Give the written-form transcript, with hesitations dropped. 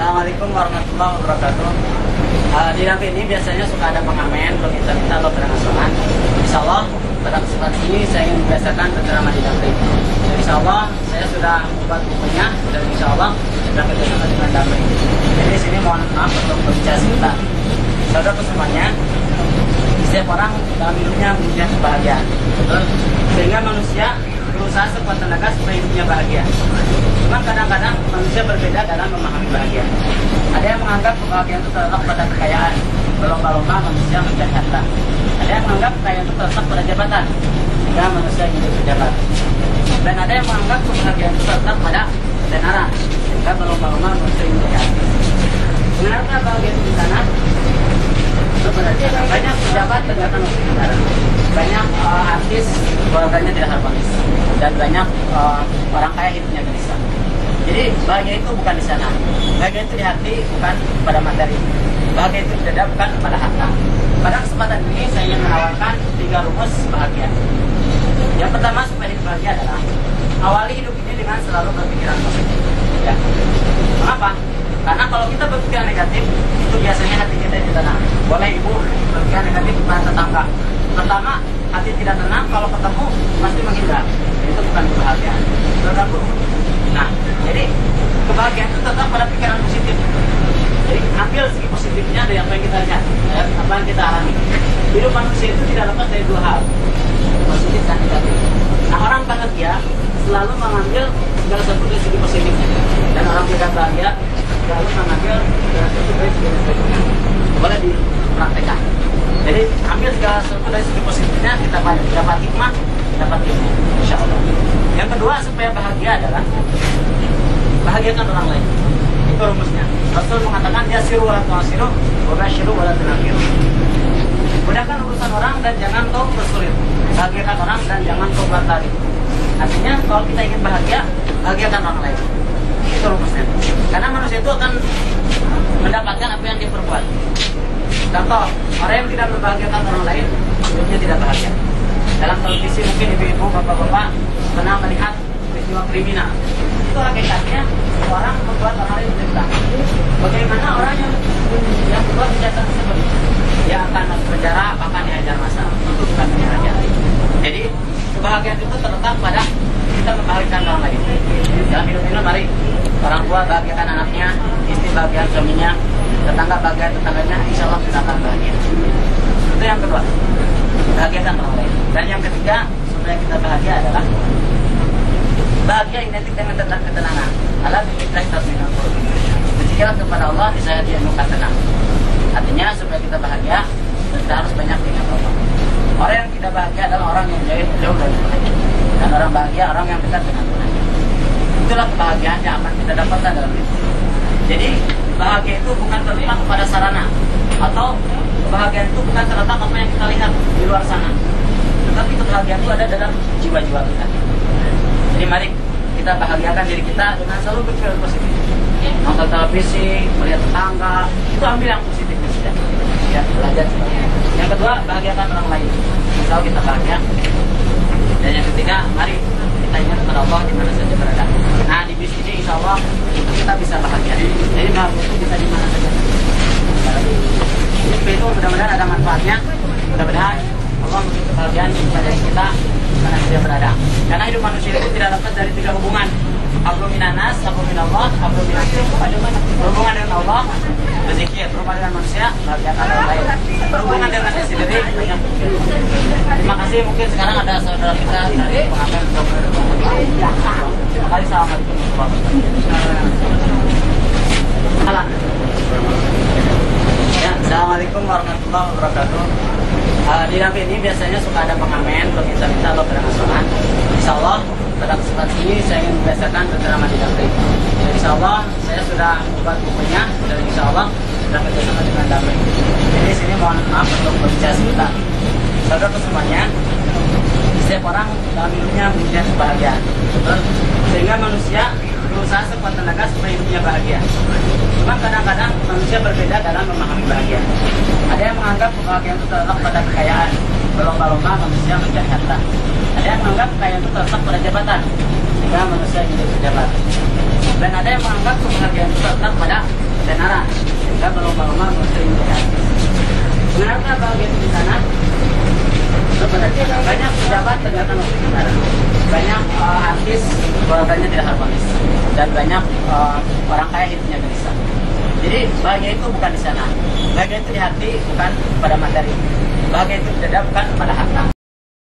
Assalamualaikum warahmatullahi wabarakatuh. Di Damri ini biasanya suka ada pengamen, peminta-minta atau pengasalan. Insya Allah pada kesempatan ini saya ingin membiasakan berceramah di Damri. Dan insya Allah saya sudah membuat bukunya dan insya Allah sudah kerjasama dengan Damri. Jadi di sini mohon maaf untuk berbicara sebentar. Saudara semuanya, setiap orang dalam hidupnya punya kebahagiaan, betul? Sehingga manusia berusaha sekuat tenaga supaya hidupnya bahagia. Cuma kadang-kadang manusia berbeda dalam memahami bahagia. Ada yang menganggap kebahagiaan itu terletak pada kekayaan, berlomba-lomba manusia mencari harta. Ada yang menganggap kekayaan itu terletak pada jabatan, sehingga manusia ingin berjabat. Dan ada yang menganggap kebahagiaan itu terletak pada ketenaran, sehingga berlomba-lomba manusia ingin berjabat. Benarkah bahagia itu di sana? Sebenarnya banyak pejabat tergantung negara, banyak artis keluarganya tidak harmonis, dan banyak orang kaya hidupnya gelisah. Jadi bahagia itu bukan di sana, bahagia itu di hati, bukan pada materi. Bahagia itu tidak bukan pada harta. Pada kesempatan ini saya ingin menawarkan 3 rumus bahagia. Yang pertama supaya hidup bahagia adalah awali hidup ini dengan selalu berpikiran positif. Ya. Mengapa? Karena kalau kita berpikiran negatif, itu biasanya hati kita tidak tenang. Boleh ibu berpikiran negatif kepada tetangga. Pertama, hati tidak tenang, kalau ketemu pasti menghindar. Itu bukan kebahagiaan. Terganggu. Nah, jadi kebahagiaan itu tetap pada pikiran positif. Jadi ambil segi positifnya dari apa yang kita lihat, apa yang kita alami. Hidup manusia itu tidak lepas dari 2 hal, positif dan negatif. Nah, orang bahagia selalu mengambil segala sesuatu dari segi positifnya, dan orang tidak bahagia selalu mengambil segala sesuatu dari segi negatifnya. Boleh dipraktekkan. Jadi ambil segala sesuatu dari segi positifnya, kita dapat hikmah, dapat ilmu, insya Allah. Yang kedua supaya bahagia adalah bahagiakan orang lain. Itu rumusnya. Rasul mengatakan yasiru wala tu'asiru wa basyiru wala tunafiru. Mudahkan urusan orang dan jangan kau bersulit. Bahagiakan orang dan jangan kau batali. Artinya kalau kita ingin bahagia, bahagiakan orang lain. Itu rumusnya. Karena manusia itu akan mendapatkan apa yang dia perbuat. Contoh, orang yang tidak membahagiakan orang lain, hidupnya tidak bahagia. Dalam televisi mungkin ibu-ibu, bapak-bapak pernah melihat peristiwa kriminal. Itu hakikatnya orang membuat orang lain menderita. Bagaimana orang yang membuat kejahatan tersebut? Dia akan masuk penjara, bahkan dihajar massa. Itu bukan bahagia. Jadi kebahagiaan itu terletak pada kita membahagiakan orang lain. Dalam hidup ini mari orang tua bahagiakan anaknya, istri bahagiakan suaminya, tetangga bahagia tetangganya, insya Allah kita akan bahagia. Itu yang kedua, bahagiakan orang lain. Dan yang ketiga, supaya kita bahagia adalah bahagia identik dengan ketenangan. Allah bikilah tasminal qulub. Berzikirlah kepada Allah, niscaya Dia akan tenang. Artinya supaya kita bahagia, kita harus banyak ingat Allah. Orang yang tidak bahagia adalah orang yang jauh dari Tuhan. Dan orang bahagia orang yang dekat dengan Tuhan. Itulah kebahagiaan yang akan kita dapatkan dalam hidup. Jadi bahagia itu bukan terletak pada sarana, atau kebahagiaan itu bukan terletak apa yang kita lihat di luar sana, tetapi kebahagiaan itu ada dalam jiwa-jiwa kita. Jadi mari kita bahagiakan diri kita dengan selalu berpikir positif. Nonton televisi, melihat tetangga, itu ambil yang positifnya saja. Ya, belajar. Yang kedua, bahagiakan orang lain. Insya Allah kita bahagia. Dan yang ketiga, mari kita ingat kepada Allah di mana saja berada. Nah, di bis ini insya Allah kita bisa bahagia. Jadi bahagia itu bisa di mana saja. Jadi itu mudah-mudahan ada manfaatnya. Mudah-mudahan Allah memberi kebahagiaan kepada kita di mana saja berada. Karena hidup manusia itu tidak lepas dari 3 hubungan. Hablum minan nas, hablum minallah, hablum minan nas. Berhubungan dengan Allah, berzikir. Berhubungan dengan manusia, bahagiakan orang lain. Berhubungan dengan diri sendiri, banyak berpikir. Terima kasih. Mungkin sekarang ada saudara kita dari pengamen. Terima kasih. Assalamualaikum warahmatullahi wabarakatuh. Ya, Assalamualaikum warahmatullahi wabarakatuh. Di Damri ini biasanya suka ada pengamen, peminta-minta atau pengasalan. Insya Allah pada kesempatan ini saya ingin membiasakan berceramah di Damri. Dan insya Allah saya sudah membuat bukunya dan insya Allah sudah kerjasama dengan Damri. Jadi di sini mohon maaf untuk berbicara sebentar. Saudara semuanya, setiap orang dalam hidupnya punya kebahagiaan, betul? Sehingga manusia berusaha sekuat tenaga supaya hidupnya bahagia. Cuma kadang-kadang manusia berbeda dalam memahami bahagia. Ada yang menganggap kebahagiaan itu terletak pada kekayaan, berlomba-lomba manusia mencari harta. Ada yang menganggap kekayaan itu terletak pada jabatan, sehingga manusia ingin berjabat. Dan ada yang menganggap kebahagiaan itu terletak pada pejabat tegakkan hukum negara. Banyak artis keluarganya tidak harmonis dan banyak orang kaya hidupnya gelisah. Jadi bahagia itu bukan di sana. Bahagia itu di hati, bukan pada materi. Bahagia itu tidak bukan pada harta.